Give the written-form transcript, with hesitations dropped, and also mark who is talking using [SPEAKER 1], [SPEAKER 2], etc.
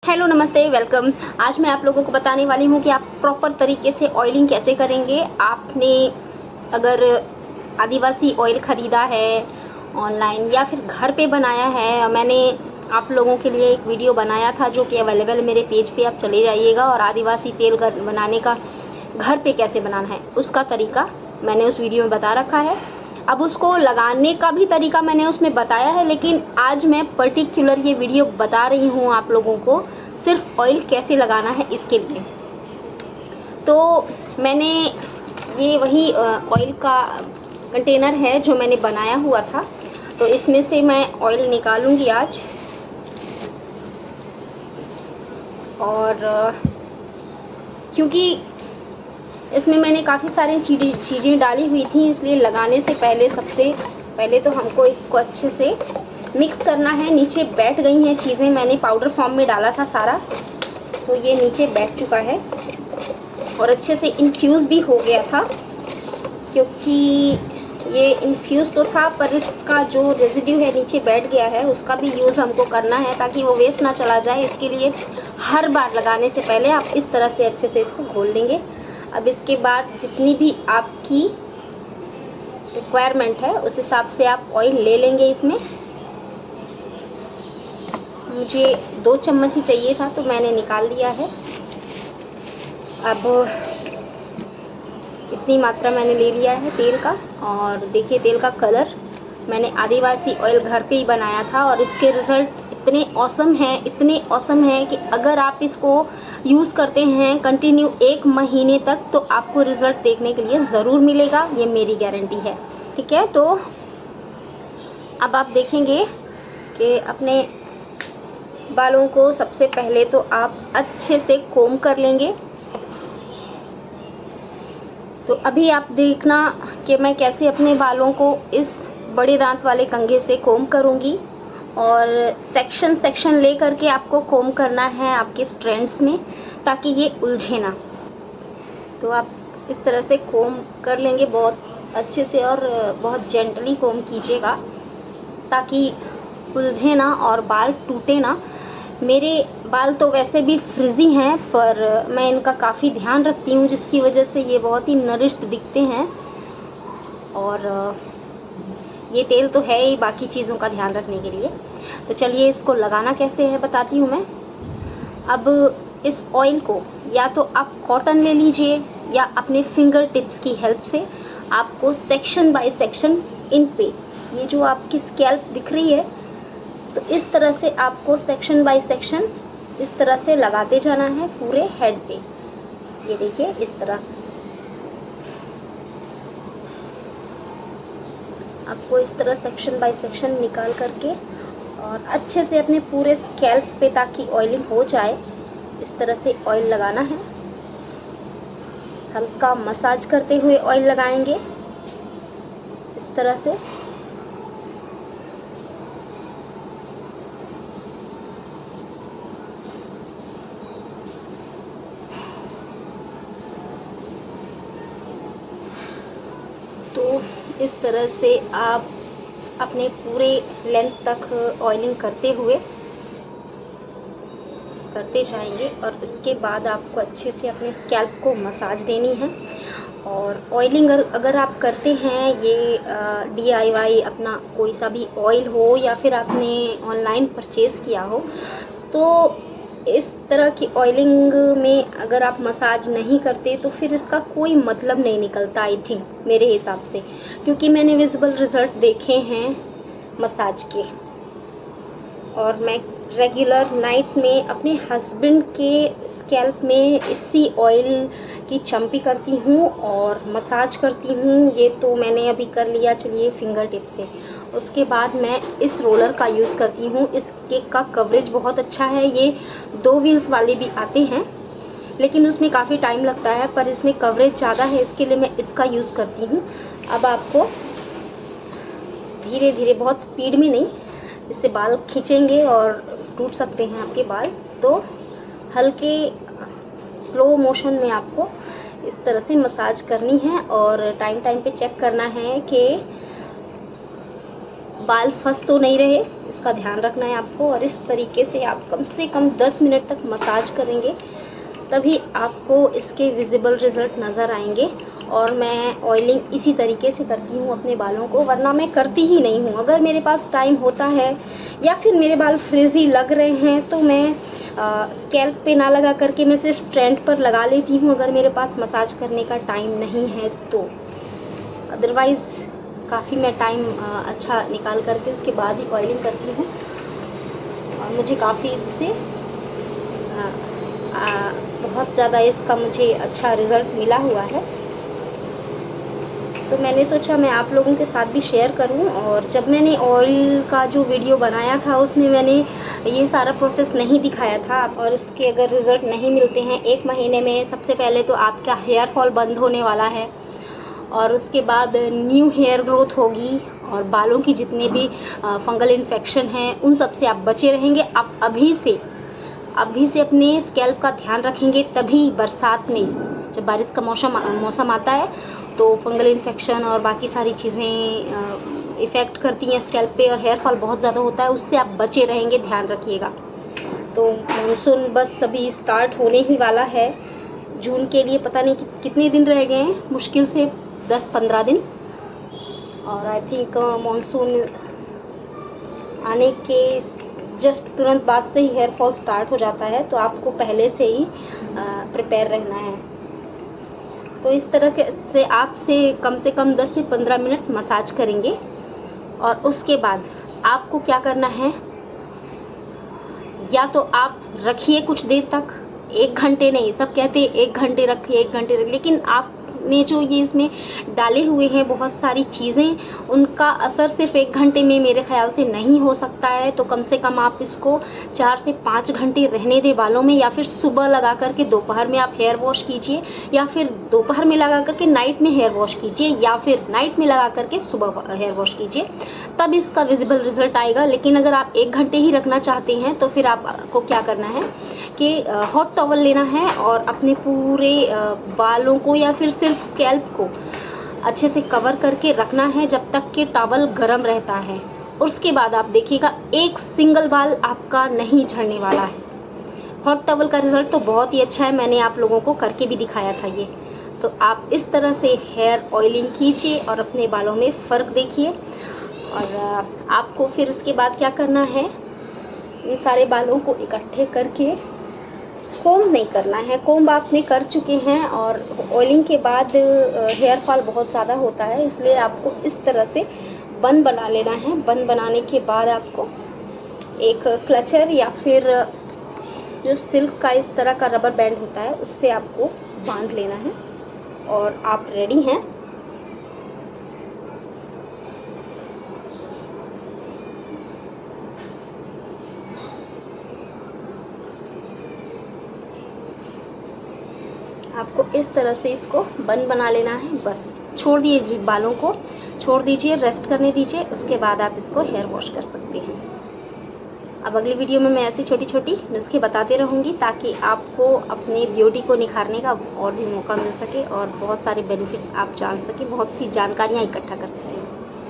[SPEAKER 1] Hello नमस्ते welcome. आज मैं आप लोगों को बताने वाली हूँ कि आप प्रॉपर तरीके से ऑयलिंग कैसे करेंगे। आपने अगर आदिवासी ऑयल ख़रीदा है ऑनलाइन या फिर घर पे बनाया है, मैंने आप लोगों के लिए एक वीडियो बनाया था जो कि अवेलेबल है मेरे पेज पे, आप चले जाइएगा। और आदिवासी तेल बनाने का घर पे कैसे बनाना है उसका तरीका मैंने उस वीडियो में बता रखा है। अब उसको लगाने का भी तरीका मैंने उसमें बताया है, लेकिन आज मैं पर्टिकुलर ये वीडियो बता रही हूँ आप लोगों को सिर्फ ऑयल कैसे लगाना है इसके लिए। तो मैंने ये वही ऑयल का कंटेनर है जो मैंने बनाया हुआ था, तो इसमें से मैं ऑयल निकालूंगी आज। और क्योंकि इसमें मैंने काफ़ी सारी चीज़ें डाली हुई थी, इसलिए लगाने से पहले सबसे पहले तो हमको इसको अच्छे से मिक्स करना है। नीचे बैठ गई हैं चीज़ें, मैंने पाउडर फॉर्म में डाला था सारा, तो ये नीचे बैठ चुका है और अच्छे से इन्फ्यूज़ भी हो गया था। क्योंकि ये इन्फ्यूज़ तो था पर इसका जो रेजिड्यू है नीचे बैठ गया है, उसका भी यूज़ हमको करना है ताकि वो वेस्ट ना चला जाए। इसके लिए हर बार लगाने से पहले आप इस तरह से अच्छे से इसको घोल लेंगे। अब इसके बाद जितनी भी आपकी रिक्वायरमेंट है उस हिसाब से आप ऑयल ले लेंगे। इसमें मुझे 2 चम्मच ही चाहिए था तो मैंने निकाल लिया है। अब इतनी मात्रा मैंने ले लिया है तेल का। और देखिए तेल का कलर मैंने आदिवासी ऑयल घर पे ही बनाया था और इसके रिज़ल्ट इतने ऑसम हैं कि अगर आप इसको यूज़ करते हैं कंटिन्यू 1 महीने तक तो आपको रिज़ल्ट देखने के लिए ज़रूर मिलेगा, ये मेरी गारंटी है। ठीक है, तो अब आप देखेंगे कि अपने बालों को सबसे पहले तो आप अच्छे से कोम कर लेंगे। तो अभी आप देखना कि मैं कैसे अपने बालों को इस बड़े दांत वाले कंघे से कोम करूँगी। और सेक्शन ले करके आपको कोम करना है आपके स्ट्रैंड्स में, ताकि ये उलझे ना। तो आप इस तरह से कोम कर लेंगे बहुत अच्छे से और बहुत जेंटली कोम कीजिएगा ताकि उलझे ना और बाल टूटे ना। मेरे बाल तो वैसे भी फ्रिजी हैं पर मैं इनका काफ़ी ध्यान रखती हूँ, जिसकी वजह से ये बहुत ही नरिश्ड दिखते हैं। और ये तेल तो है ही बाकी चीज़ों का ध्यान रखने के लिए। तो चलिए इसको लगाना कैसे है बताती हूँ मैं। अब इस ऑयल को या तो आप कॉटन ले लीजिए या अपने फिंगर टिप्स की हेल्प से आपको सेक्शन बाय सेक्शन इन पे, ये जो आपकी स्कैल्प दिख रही है, तो इस तरह से आपको सेक्शन बाय सेक्शन इस तरह से लगाते जाना है पूरे हेड पे। ये देखिए इस तरह आपको इस तरह सेक्शन बाय सेक्शन निकाल करके और अच्छे से अपने पूरे स्कैल्प पे, ताकि ऑयलिंग हो जाए, इस तरह से ऑयल लगाना है। हल्का मसाज करते हुए ऑयल लगाएंगे इस तरह से। तो इस तरह से आप अपने पूरे लेंथ तक ऑयलिंग करते जाएंगे और इसके बाद आपको अच्छे से अपने स्कैल्प को मसाज देनी है। और ऑयलिंग अगर आप करते हैं, ये DIY अपना कोई सा भी ऑयल हो या फिर आपने ऑनलाइन परचेज़ किया हो, तो इस तरह की ऑयलिंग में अगर आप मसाज नहीं करते तो फिर इसका कोई मतलब नहीं निकलता, आई थिंक मेरे हिसाब से। क्योंकि मैंने विजिबल रिज़ल्ट देखे हैं मसाज के। और मैं रेगुलर नाइट में अपने हस्बैंड के स्कैल्प में इसी ऑयल की चम्पी करती हूँ और मसाज करती हूँ। ये तो मैंने अभी कर लिया, चलिए फिंगर टिप से। उसके बाद मैं इस रोलर का यूज़ करती हूँ। इसके का कवरेज बहुत अच्छा है। ये 2 व्हील्स वाले भी आते हैं लेकिन उसमें काफ़ी टाइम लगता है, पर इसमें कवरेज ज़्यादा है, इसके लिए मैं इसका यूज़ करती हूँ। अब आपको धीरे धीरे, बहुत स्पीड में नहीं, इससे बाल खींचेंगे और टूट सकते हैं आपके बाल, तो हल्के स्लो मोशन में आपको इस तरह से मसाज करनी है। और टाइम पे चेक करना है कि बाल फंस तो नहीं रहे, इसका ध्यान रखना है आपको। और इस तरीके से आप कम से कम 10 मिनट तक मसाज करेंगे, तभी आपको इसके विजिबल रिज़ल्ट नज़र आएंगे। और मैं ऑयलिंग इसी तरीके से करती हूँ अपने बालों को, वरना मैं करती ही नहीं हूँ। अगर मेरे पास टाइम होता है या फिर मेरे बाल फ्रिजी लग रहे हैं तो मैं स्कैल्प पे ना लगा करके मैं सिर्फ स्ट्रैंड पर लगा लेती हूँ, अगर मेरे पास मसाज करने का टाइम नहीं है तो। अदरवाइज़ काफ़ी मैं टाइम अच्छा निकाल करके उसके बाद ही ऑयलिंग करती हूँ, और मुझे काफ़ी इससे बहुत ज़्यादा इसका मुझे अच्छा रिज़ल्ट मिला हुआ है। तो मैंने सोचा मैं आप लोगों के साथ भी शेयर करूं। और जब मैंने ऑयल का जो वीडियो बनाया था उसमें मैंने ये सारा प्रोसेस नहीं दिखाया था। और इसके अगर रिज़ल्ट नहीं मिलते हैं 1 महीने में, सबसे पहले तो आपका हेयर फॉल बंद होने वाला है, और उसके बाद न्यू हेयर ग्रोथ होगी, और बालों की जितने भी फंगल इन्फेक्शन हैं उन सब से आप बचे रहेंगे। आप अभी से अपने स्कैल्प का ध्यान रखेंगे, तभी बरसात में जब बारिश का मौसम आता है तो फंगल इन्फेक्शन और बाकी सारी चीज़ें इफ़ेक्ट करती हैं स्कैल्प पे, और हेयर फॉल बहुत ज़्यादा होता है, उससे आप बचे रहेंगे, ध्यान रखिएगा। तो मानसून बस अभी स्टार्ट होने ही वाला है। जून के लिए पता नहीं कितने दिन रह गए हैं, मुश्किल से 10-15 दिन। और आई थिंक मानसून आने के जस्ट तुरंत बाद से ही हेयर फॉल स्टार्ट हो जाता है, तो आपको पहले से ही प्रिपेयर रहना है। तो इस तरह से आपसे कम से कम 10 से 15 मिनट मसाज करेंगे, और उसके बाद आपको क्या करना है, या तो आप रखिए कुछ देर तक, 1 घंटे नहीं, सब कहते हैं 1 घंटे रखिए, 1 घंटे रखिए, लेकिन आपने जो ये इसमें डाले हुए हैं बहुत सारी चीज़ें, उनका असर सिर्फ 1 घंटे में मेरे ख्याल से नहीं हो सकता है। तो कम से कम आप इसको 4 से 5 घंटे रहने दें बालों में, या फिर सुबह लगा करके दोपहर में आप हेयर वॉश कीजिए, या फिर दोपहर में लगा करके नाइट में हेयर वॉश कीजिए, या फिर नाइट में लगा करके सुबह हेयर वॉश कीजिए, तब इसका विजिबल रिजल्ट आएगा। लेकिन अगर आप 1 घंटे ही रखना चाहते हैं तो फिर आपको क्या करना है कि हॉट टॉवल लेना है, और अपने पूरे बालों को या फिर सिर्फ स्कैल्प को अच्छे से कवर करके रखना है जब तक कि टॉवल गर्म रहता है। उसके बाद आप देखिएगा एक सिंगल बाल आपका नहीं झड़ने वाला है। हॉट टॉवल का रिजल्ट तो बहुत ही अच्छा है, मैंने आप लोगों को करके भी दिखाया था ये। तो आप इस तरह से हेयर ऑयलिंग कीजिए और अपने बालों में फ़र्क देखिए। और आपको फिर उसके बाद क्या करना है, इन सारे बालों को इकट्ठे करके कोम्ब नहीं करना है। कोम्ब आपने कर चुके हैं, और ऑयलिंग के बाद हेयर फॉल बहुत ज़्यादा होता है, इसलिए आपको इस तरह से बन बना लेना है। बन बनाने के बाद आपको एक क्लचर या फिर जो सिल्क का इस तरह का रबर बैंड होता है उससे आपको बांध लेना है, और आप रेडी हैं। आपको इस तरह से इसको बन बना लेना है। बस छोड़ दिए बालों को, छोड़ दीजिए, रेस्ट करने दीजिए, उसके बाद आप इसको हेयर वॉश कर सकते हैं। अब अगली वीडियो में मैं ऐसी छोटी छोटी नुस्खे बताते रहूँगी, ताकि आपको अपने ब्यूटी को निखारने का और भी मौका मिल सके, और बहुत सारे बेनिफिट्स आप जान सकें, बहुत सी जानकारियाँ इकट्ठा कर सकें।